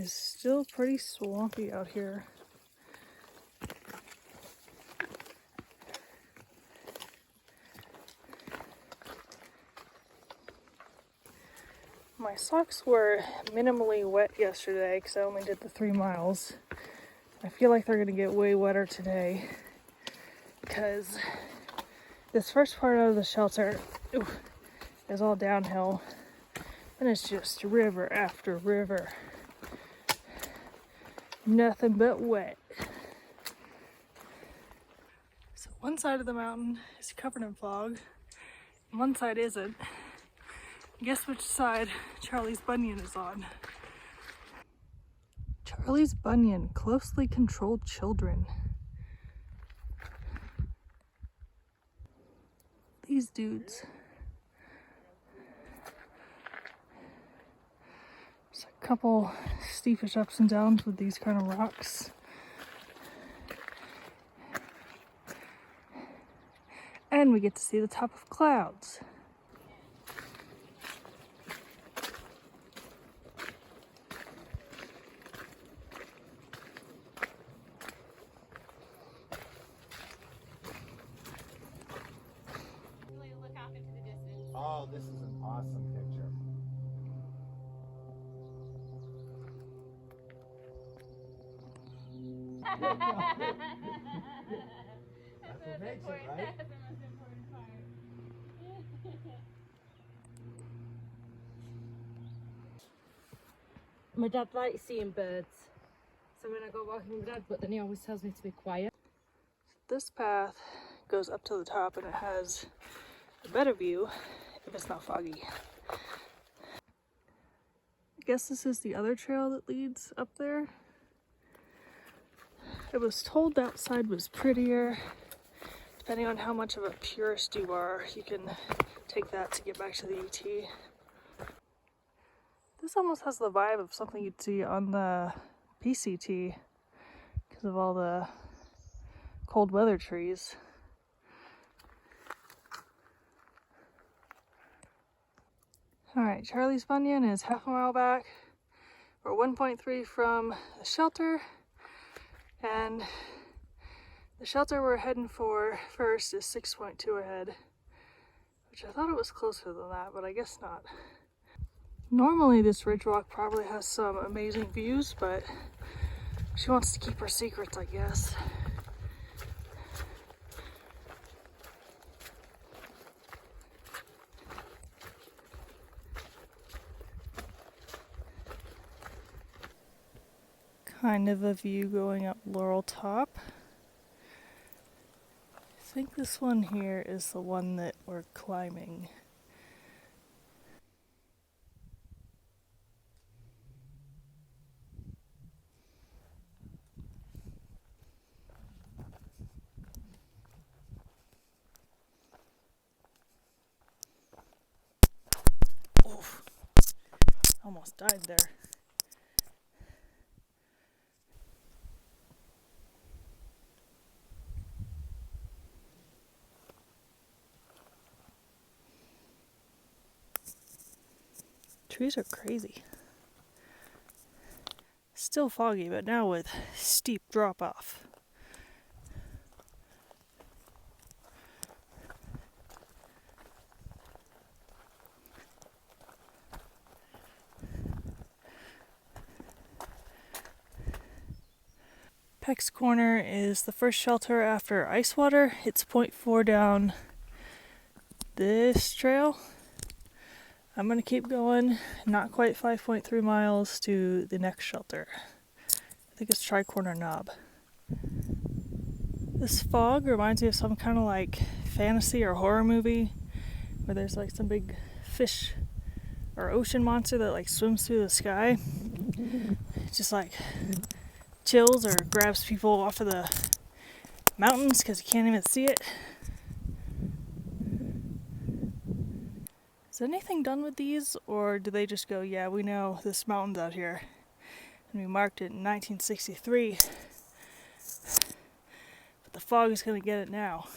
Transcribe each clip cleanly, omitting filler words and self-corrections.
is still pretty swampy out here. My socks were minimally wet yesterday because I only did the 3 miles. I feel like they're going to get way wetter today because this first part of the shelter is all downhill and it's just river after river. Nothing but wet. So one side of the mountain is covered in fog, and one side isn't. Guess which side Charlie's Bunion is on. Charlie's Bunion, closely controlled children. These dudes. There's a couple steepish ups and downs with these kind of rocks. And we get to see the top of clouds. Oh, this is an awesome picture. That's what makes it, right? That's the most important part. My dad likes seeing birds, so when I go walking with Dad, but then he always tells me to be quiet. This path goes up to the top and it has a better view if it's not foggy. I guess this is the other trail that leads up there. I was told the outside was prettier. Depending on how much of a purist you are, you can take that to get back to the UT. This almost has the vibe of something you'd see on the PCT because of all the cold weather trees. Alright, Charlie's Bunion is half a mile back. We're 1.3 from the shelter, and the shelter we're heading for first is 6.2 ahead, which I thought it was closer than that, but I guess not. Normally this ridge walk probably has some amazing views, but she wants to keep her secrets, I guess. Kind of a view going up Laurel Top. I think this one here is the one that we're climbing. Oof. Almost died there. Trees are crazy. Still foggy, but now with steep drop off. Peck's Corner is the first shelter after Icewater. It's 0.4 down this trail. I'm gonna keep going, not quite 5.3 miles to the next shelter. I think it's Tri-Corner Knob. This fog reminds me of some kind of like fantasy or horror movie where there's like some big fish or ocean monster that like swims through the sky. It just like chills or grabs people off of the mountains because you can't even see it. Is anything done with these, or do they just go, yeah, we know this mountain's out here and we marked it in 1963, but the fog is going to get it now.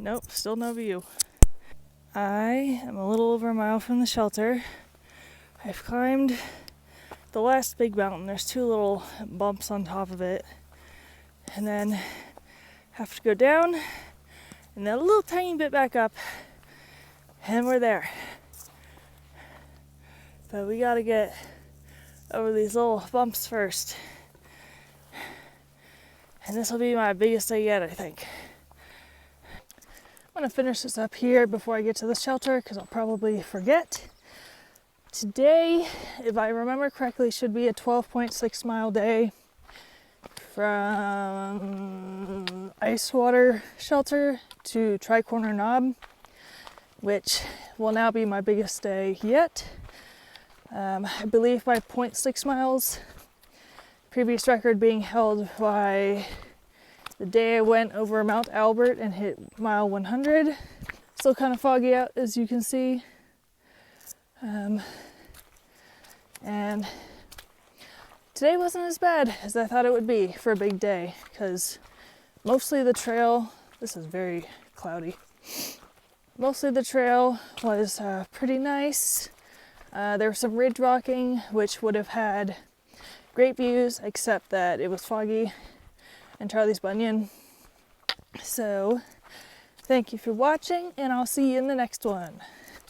Nope, still no view. I am a little over a mile from the shelter. I've climbed the last big mountain. There's 2 little bumps on top of it. And then have to go down and then a little tiny bit back up. And we're there. But we gotta get over these little bumps first. And this will be my biggest day yet, I think. I'm gonna finish this up here before I get to the shelter because I'll probably forget. Today, if I remember correctly, should be a 12.6 mile day from Icewater shelter to Tri-Corner Knob, which will now be my biggest day yet. I believe by 0.6 miles, previous record being held by the day I went over Mount Albert and hit mile 100. Still kind of foggy out, as you can see. And today wasn't as bad as I thought it would be for a big day, because mostly the trail, this is very cloudy, mostly the trail was pretty nice. There was some ridge walking, which would have had great views, except that it was foggy and Charlie's Bunion. So, thank you for watching, and I'll see you in the next one.